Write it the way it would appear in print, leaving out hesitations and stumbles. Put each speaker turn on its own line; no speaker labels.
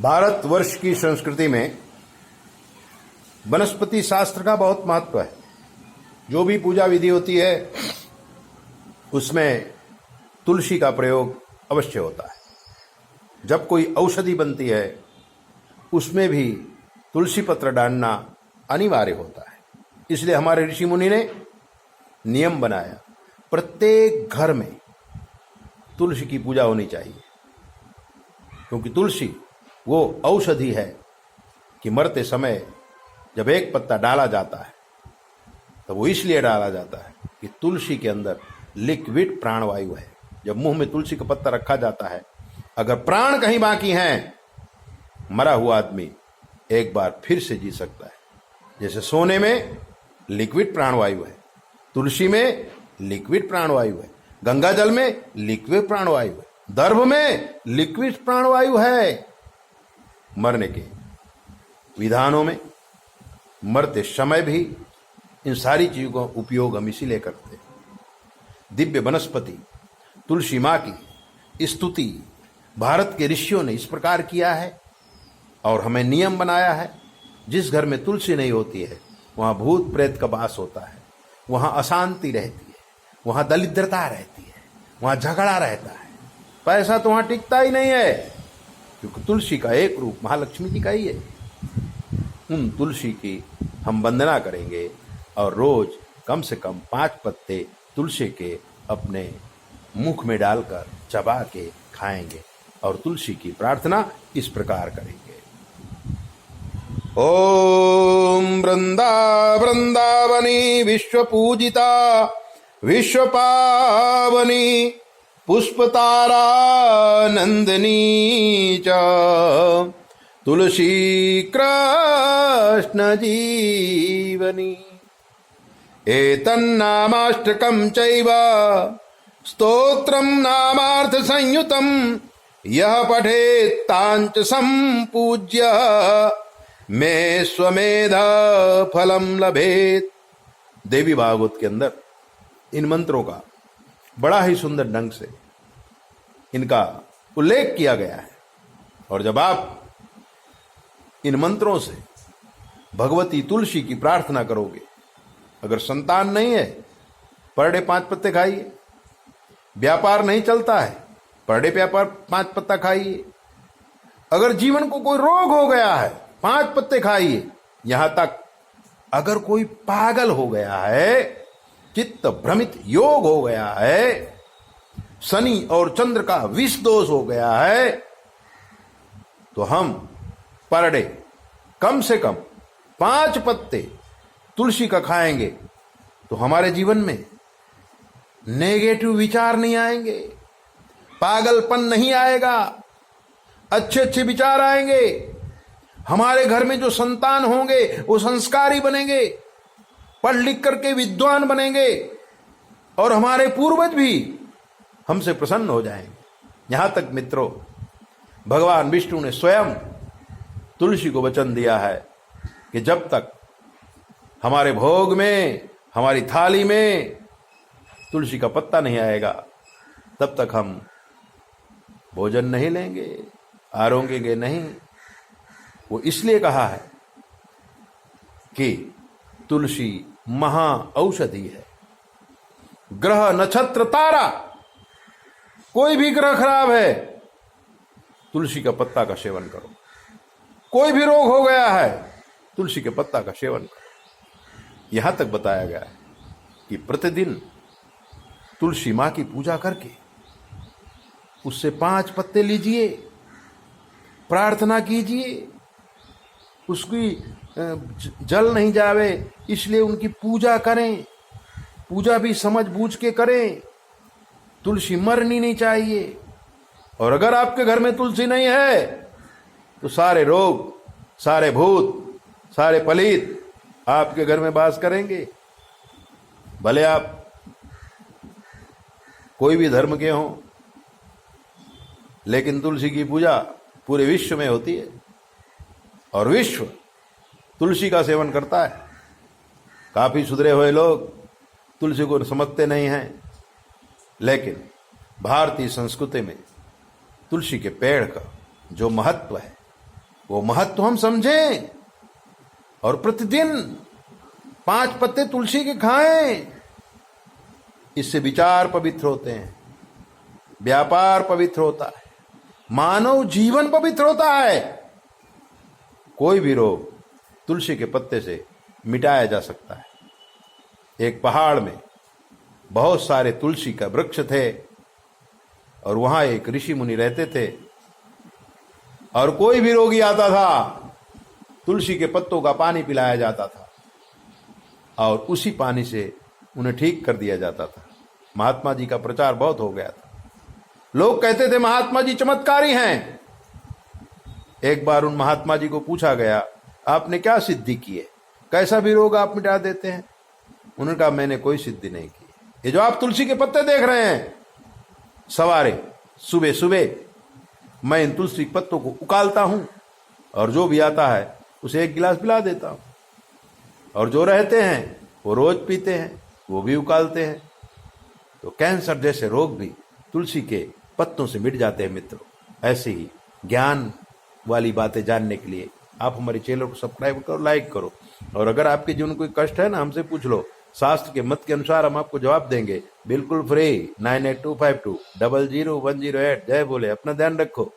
भारतवर्ष की संस्कृति में वनस्पति शास्त्र का बहुत महत्व है। जो भी पूजा विधि होती है उसमें तुलसी का प्रयोग अवश्य होता है। जब कोई औषधि बनती है उसमें भी तुलसी पत्र डालना अनिवार्य होता है। इसलिए हमारे ऋषि मुनि ने नियम बनाया, प्रत्येक घर में तुलसी की पूजा होनी चाहिए, क्योंकि तुलसी वो औषधि है कि मरते समय जब एक पत्ता डाला जाता है तो वो इसलिए डाला जाता है कि तुलसी के अंदर लिक्विड प्राणवायु है। जब मुंह में तुलसी का पत्ता रखा जाता है, अगर प्राण कहीं बाकी हैं, मरा हुआ आदमी एक बार फिर से जी सकता है। जैसे सोने में लिक्विड प्राणवायु है, तुलसी में लिक्विड प्राणवायु है, गंगा जल में लिक्विड प्राणवायु है, दर्भ में लिक्विड प्राणवायु है। मरने के विधानों में मरते समय भी इन सारी चीजों का उपयोग हम इसीलिए करते हैं। दिव्य वनस्पति तुलसी मां की स्तुति भारत के ऋषियों ने इस प्रकार किया है और हमें नियम बनाया है। जिस घर में तुलसी नहीं होती है वहां भूत प्रेत का वास होता है, वहां अशांति रहती है, वहां दरिद्रता रहती है, वहां झगड़ा रहता है, पैसा तो वहां टिकता ही नहीं है, क्योंकि तुलसी का एक रूप महालक्ष्मी जी का ही है। उन तुलसी की हम वंदना करेंगे और रोज कम से कम 5 पत्ते तुलसी के अपने मुख में डालकर चबा के खाएंगे और तुलसी की प्रार्थना इस प्रकार करेंगे। ओम वृंदा वृंदावनी विश्व पूजिता विश्व पावनी पुष्पतारा नंदिनी च तुलसी कृष्ण जीवनी एतन्नामाष्टकं चैव स्तोत्रं नामार्थ संयुतं यः पठेत् तांच संपूज्य मे स्वमेध फलम लभेत। देवी भागवत के अंदर इन मंत्रों का बड़ा ही सुंदर ढंग से इनका उल्लेख किया गया है। और जब आप इन मंत्रों से भगवती तुलसी की प्रार्थना करोगे, अगर संतान नहीं है पर डे 5 पत्ते खाइए, व्यापार नहीं चलता है पर डे 5 पत्ता खाइए, अगर जीवन को कोई रोग हो गया है 5 पत्ते खाइए, यहां तक अगर कोई पागल हो गया है, चित्त भ्रमित योग हो गया है, शनि और चंद्र का विष दोष हो गया है, तो हम पर डे कम से कम 5 पत्ते तुलसी का खाएंगे तो हमारे जीवन में नेगेटिव विचार नहीं आएंगे, पागलपन नहीं आएगा, अच्छे अच्छे विचार आएंगे। हमारे घर में जो संतान होंगे वो संस्कारी बनेंगे, पढ़ लिख करके विद्वान बनेंगे और हमारे पूर्वज भी हमसे प्रसन्न हो जाएंगे। यहां तक मित्रों, भगवान विष्णु ने स्वयं तुलसी को वचन दिया है कि जब तक हमारे भोग में, हमारी थाली में तुलसी का पत्ता नहीं आएगा तब तक हम भोजन नहीं लेंगे, आरोगेंगे नहीं। वो इसलिए कहा है कि तुलसी महा औषधि है। ग्रह नक्षत्र तारा, कोई भी ग्रह खराब है, तुलसी का पत्ता का सेवन करो। कोई भी रोग हो गया है, तुलसी के पत्ता का सेवन करो। यहां तक बताया गया है कि प्रतिदिन तुलसी मां की पूजा करके उससे 5 पत्ते लीजिए, प्रार्थना कीजिए, उसकी जल नहीं जावे इसलिए उनकी पूजा करें। पूजा भी समझ बूझ के करें, तुलसी मरनी नहीं चाहिए। और अगर आपके घर में तुलसी नहीं है तो सारे रोग, सारे भूत, सारे पलीत आपके घर में वास करेंगे। भले आप कोई भी धर्म के हों, लेकिन तुलसी की पूजा पूरे विश्व में होती है और विश्व तुलसी का सेवन करता है। काफी सुधरे हुए लोग तुलसी को समझते नहीं हैं, लेकिन भारतीय संस्कृति में तुलसी के पेड़ का जो महत्व है वो महत्व हम समझें और प्रतिदिन 5 पत्ते तुलसी के खाएं। इससे विचार पवित्र होते हैं, व्यापार पवित्र होता है, मानव जीवन पवित्र होता है। कोई भी रोग तुलसी के पत्ते से मिटाया जा सकता है। एक पहाड़ में बहुत सारे तुलसी का वृक्ष थे और वहां एक ऋषि मुनि रहते थे, और कोई भी रोगी आता था तुलसी के पत्तों का पानी पिलाया जाता था और उसी पानी से उन्हें ठीक कर दिया जाता था। महात्मा जी का प्रचार बहुत हो गया था। लोग कहते थे महात्मा जी चमत्कारी हैं। एक बार उन महात्मा जी को पूछा गया, आपने क्या सिद्धि की है, कैसा भी रोग आप मिटा देते हैं? उन्होंने कहा, मैंने कोई सिद्धि नहीं की। ये जो आप तुलसी के पत्ते देख रहे हैं, सवारे सुबह सुबह मैं इन तुलसी के पत्तों को उकालता हूं और जो भी आता है उसे 1 गिलास पिला देता हूं, और जो रहते हैं वो रोज पीते हैं, वो भी उकालते हैं। तो कैंसर जैसे रोग भी तुलसी के पत्तों से मिट जाते हैं मित्रों। ऐसे ही ज्ञान वाली बातें जानने के लिए आप हमारे चैनल को सब्सक्राइब करो, लाइक करो, और अगर आपके जीवन में कोई कष्ट है ना, हमसे पूछ लो। शास्त्र के मत के अनुसार हम आपको जवाब देंगे, बिल्कुल फ्री। 9825200108। जय बोले। अपना ध्यान रखो।